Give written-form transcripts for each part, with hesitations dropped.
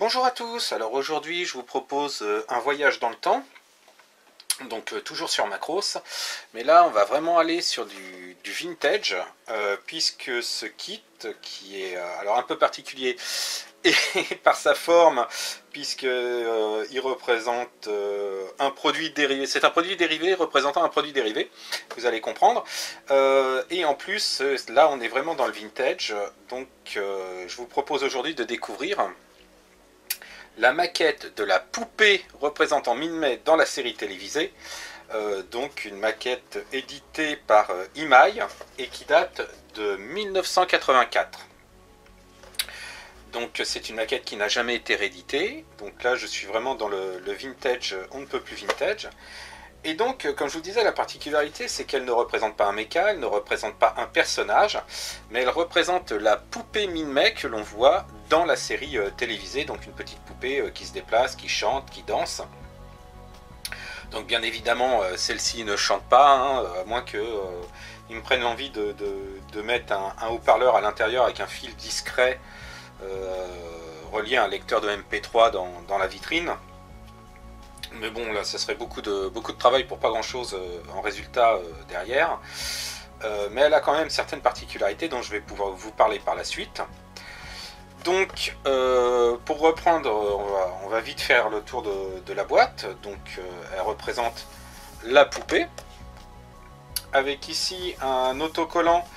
Bonjour à tous, alors aujourd'hui je vous propose un voyage dans le temps, donc toujours sur Macross, mais là on va vraiment aller sur du vintage, puisque ce kit qui est alors un peu particulier et par sa forme, puisque il représente un produit dérivé, c'est un produit dérivé représentant un produit dérivé, vous allez comprendre, et en plus là on est vraiment dans le vintage, donc je vous propose aujourd'hui de découvrir la maquette de la poupée représentant Minmay dans la série télévisée, donc une maquette éditée par Imai et qui date de 1984. Donc c'est une maquette qui n'a jamais été rééditée, donc là je suis vraiment dans le vintage, on ne peut plus vintage. Et donc, comme je vous disais, la particularité, c'est qu'elle ne représente pas un mecha, elle ne représente pas un personnage, mais elle représente la poupée Minmay que l'on voit dans la série télévisée, donc une petite poupée qui se déplace, qui chante, qui danse. Donc bien évidemment, celle-ci ne chante pas, hein, à moins qu'ils me prennent l'envie de mettre un haut-parleur à l'intérieur avec un fil discret relié à un lecteur de MP3 dans la vitrine. Mais bon, là, ça serait beaucoup de travail pour pas grand-chose en résultat derrière. Mais elle a quand même certaines particularités dont je vais pouvoir vous parler par la suite. Donc, pour reprendre, on va vite faire le tour de la boîte. Donc, elle représente la poupée. Avec ici un autocollant,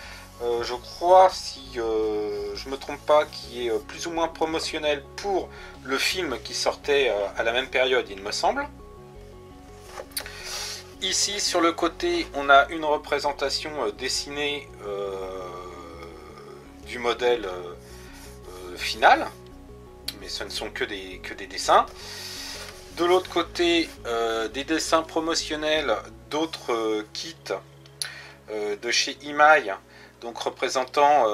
je crois, si je ne me trompe pas, qui est plus ou moins promotionnel pour le film qui sortait à la même période, il me semble. Ici, sur le côté, on a une représentation dessinée du modèle final, mais ce ne sont que des dessins. De l'autre côté, des dessins promotionnels d'autres kits de chez Imai, donc représentant,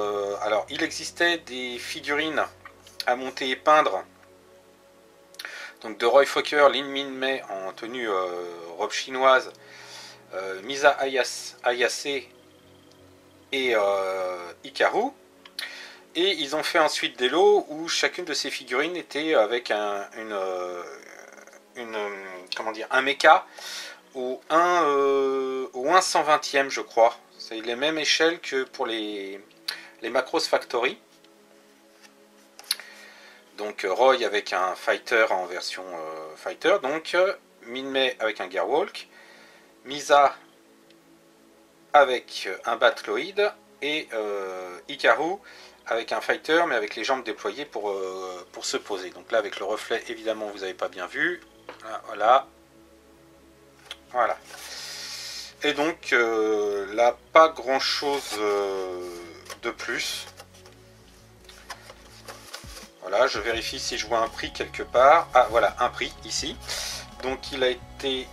alors il existait des figurines à monter et peindre, donc de Roy Fokker, Lin Minmay en tenue robe chinoise, Misa Ayase et Hikaru. Et ils ont fait ensuite des lots où chacune de ces figurines était avec un mecha au 1/120e, je crois. C'est les mêmes échelles que pour les Macross Factory. Donc Roy avec un fighter en version fighter, donc Minmay avec un Gearwalk, Misa avec un Battloid et Hikaru avec un fighter mais avec les jambes déployées pour se poser. Donc là avec le reflet évidemment vous n'avez pas bien vu. Là, voilà. Et donc là pas grand chose de plus. Voilà, je vérifie si je vois un prix quelque part. Ah voilà, un prix ici. Donc il a été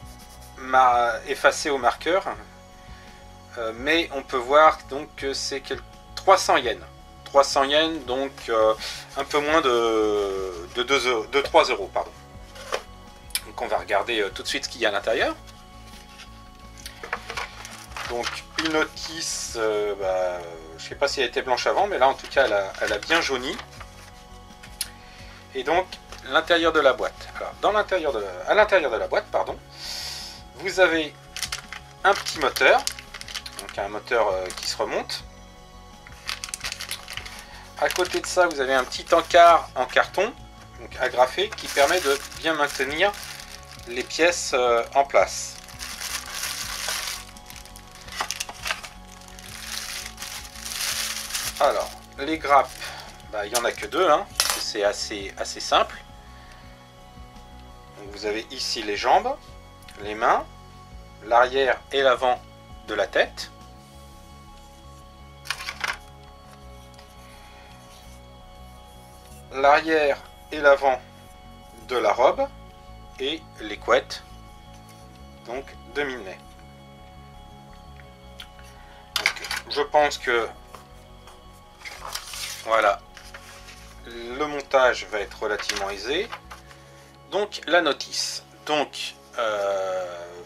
effacé au marqueur. Mais on peut voir donc que c'est 300 yens. 300 yens, donc un peu moins de 3 euros. Pardon. Donc on va regarder tout de suite ce qu'il y a à l'intérieur. Donc une notice, je ne sais pas si elle était blanche avant, mais là en tout cas elle a bien jauni. Et donc l'intérieur de la boîte. Alors à l'intérieur de la boîte, pardon, vous avez un petit moteur, donc un moteur qui se remonte. À côté de ça, vous avez un petit encart en carton, donc agrafé, qui permet de bien maintenir les pièces en place. Alors, les grappes, il n'y en a que deux, hein, c'est assez simple. Donc, vous avez ici les jambes, les mains, l'arrière et l'avant de la tête. L'arrière et l'avant de la robe et les couettes donc de Minmay. Donc, je pense que voilà, le montage va être relativement aisé. Donc la notice. Donc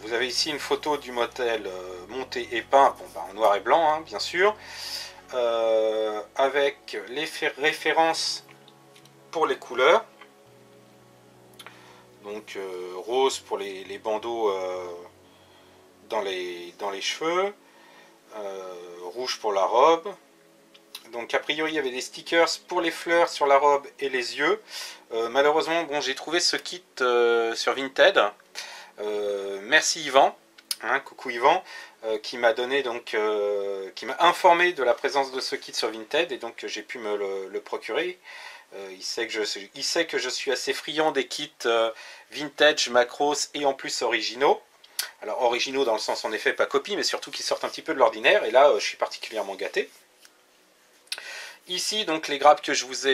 vous avez ici une photo du modèle monté et peint, en noir et blanc, hein, bien sûr, avec les références pour les couleurs. Donc rose pour les bandeaux dans les cheveux, rouge pour la robe. Donc a priori il y avait des stickers pour les fleurs sur la robe et les yeux. Malheureusement bon, j'ai trouvé ce kit sur Vinted. Merci Yvan, hein, coucou Yvan, qui m'a donné donc qui m'a informé de la présence de ce kit sur Vinted, et donc j'ai pu me le procurer. Il sait que je suis assez friand des kits vintage, macros et en plus originaux. Alors originaux dans le sens en effet pas copie, mais surtout qui sortent un petit peu de l'ordinaire, et là je suis particulièrement gâté. Ici donc les grappes que je vous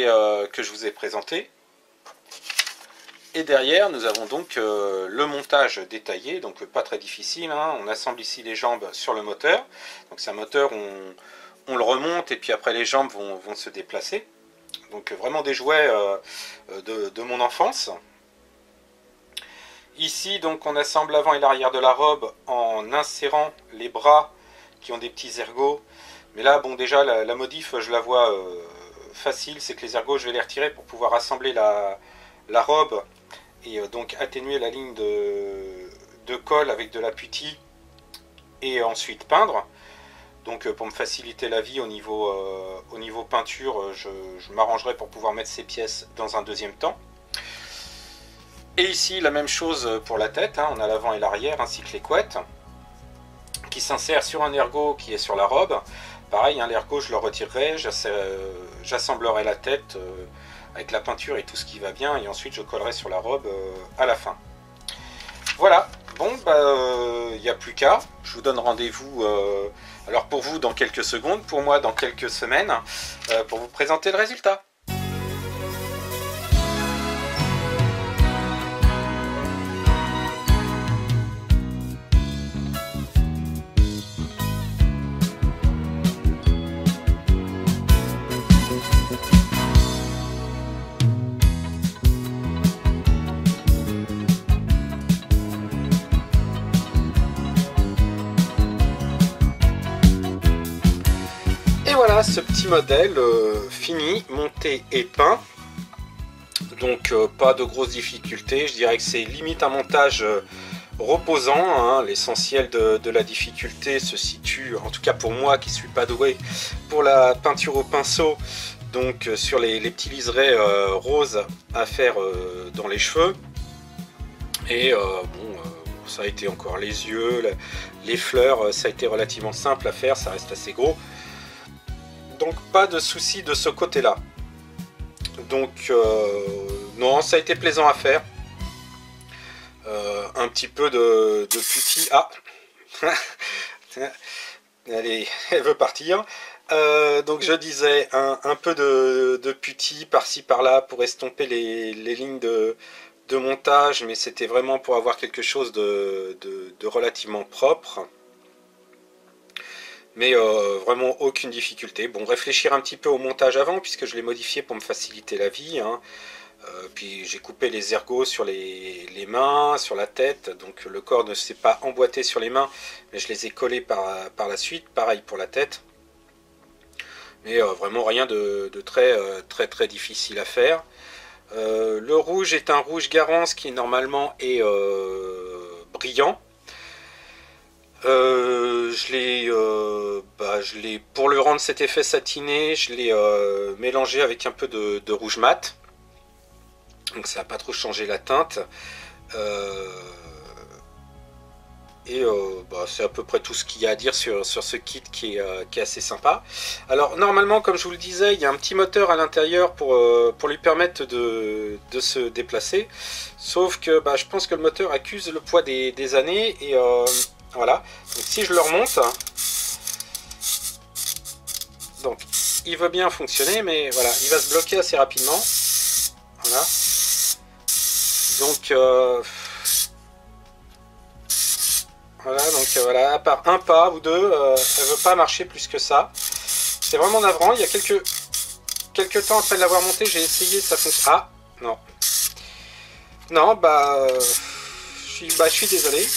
ai présentées. Et derrière nous avons donc le montage détaillé, donc pas très difficile, hein. On assemble ici les jambes sur le moteur. Donc c'est un moteur, on le remonte et puis après les jambes vont se déplacer. Donc vraiment des jouets de mon enfance. Ici donc on assemble l'avant et l'arrière de la robe en insérant les bras qui ont des petits ergots. Mais là bon déjà la modif je la vois facile, c'est que les ergots je vais les retirer pour pouvoir assembler la robe et donc atténuer la ligne de colle avec de la putty et ensuite peindre. Donc pour me faciliter la vie au niveau peinture, je m'arrangerai pour pouvoir mettre ces pièces dans un deuxième temps. Et ici la même chose pour la tête, hein. On a l'avant et l'arrière ainsi que les couettes qui s'insèrent sur un ergot qui est sur la robe. Pareil, hein, l'ergot je le retirerai, j'assemblerai la tête avec la peinture et tout ce qui va bien, et ensuite je collerai sur la robe à la fin. Voilà, bon bah il n'y a plus qu'à, je vous donne rendez-vous alors pour vous dans quelques secondes, pour moi dans quelques semaines, pour vous présenter le résultat. Voilà ce petit modèle fini, monté et peint. Donc pas de grosses difficultés, je dirais que c'est limite un montage reposant, hein. L'essentiel de la difficulté se situe, en tout cas pour moi qui suis pas doué pour la peinture au pinceau, donc sur les petits liserés roses à faire dans les cheveux. Et ça a été encore les yeux, les fleurs, ça a été relativement simple à faire, ça reste assez gros. Donc pas de souci de ce côté-là. Donc non, ça a été plaisant à faire. Un petit peu de putty. Ah allez, elle veut partir. Donc je disais un peu de putty par-ci par-là pour estomper les lignes de montage, mais c'était vraiment pour avoir quelque chose de relativement propre. Mais vraiment aucune difficulté. Bon, réfléchir un petit peu au montage avant, puisque je l'ai modifié pour me faciliter la vie, hein. Puis j'ai coupé les ergots sur les mains, sur la tête, donc le corps ne s'est pas emboîté sur les mains, mais je les ai collés par la suite, pareil pour la tête. Mais vraiment rien de très difficile à faire. Le rouge est un rouge Garance qui normalement est brillant. Pour le rendre cet effet satiné, je l'ai mélangé avec un peu de rouge mat. Donc ça n'a pas trop changé la teinte. C'est à peu près tout ce qu'il y a à dire sur ce kit qui est assez sympa. Alors normalement, comme je vous le disais, il y a un petit moteur à l'intérieur pour lui permettre de se déplacer. Sauf que je pense que le moteur accuse le poids des années et voilà. Donc si je le remonte, donc il veut bien fonctionner, mais voilà, il va se bloquer assez rapidement. Voilà. Donc voilà, à part un pas ou deux, elle veut pas marcher plus que ça. C'est vraiment navrant. Il y a quelques temps après l'avoir monté, j'ai essayé, ça fonctionne. Ah non, non, je suis désolé.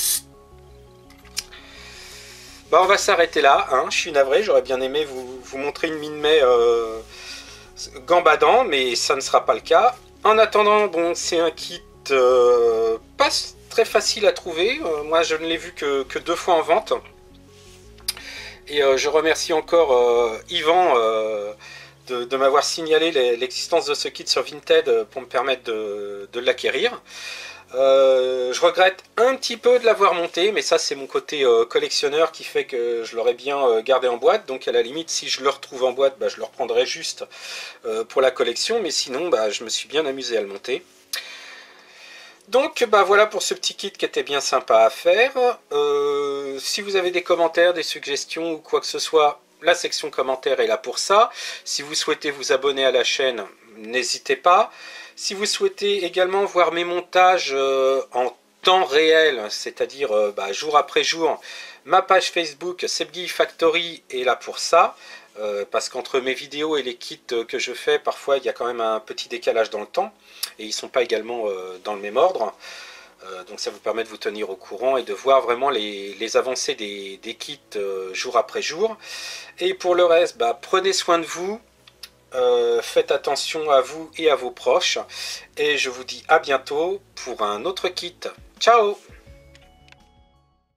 On va s'arrêter là, hein. Je suis navré, j'aurais bien aimé vous montrer une mine-mai gambadant, mais ça ne sera pas le cas. En attendant, bon, c'est un kit pas très facile à trouver. Moi, je ne l'ai vu que 2 fois en vente. Et je remercie encore Yvan de m'avoir signalé l'existence de ce kit sur Vinted pour me permettre de l'acquérir. Je regrette un petit peu de l'avoir monté, mais ça c'est mon côté collectionneur qui fait que je l'aurais bien gardé en boîte. Donc à la limite, si je le retrouve en boîte, bah, je le reprendrai juste pour la collection. Mais sinon, bah, je me suis bien amusé à le monter. Donc bah, voilà pour ce petit kit qui était bien sympa à faire. Si vous avez des commentaires, des suggestions ou quoi que ce soit, la section commentaires est là pour ça. Si vous souhaitez vous abonner à la chaîne, n'hésitez pas. Si vous souhaitez également voir mes montages en temps réel, c'est-à-dire bah, jour après jour, ma page Facebook Sebgui Factory est là pour ça. Parce qu'entre mes vidéos et les kits que je fais, parfois il y a quand même un petit décalage dans le temps. Et ils ne sont pas également dans le même ordre. Donc ça vous permet de vous tenir au courant et de voir vraiment les avancées des kits jour après jour. Et pour le reste, bah, prenez soin de vous. Faites attention à vous et à vos proches. Et je vous dis à bientôt pour un autre kit. Ciao!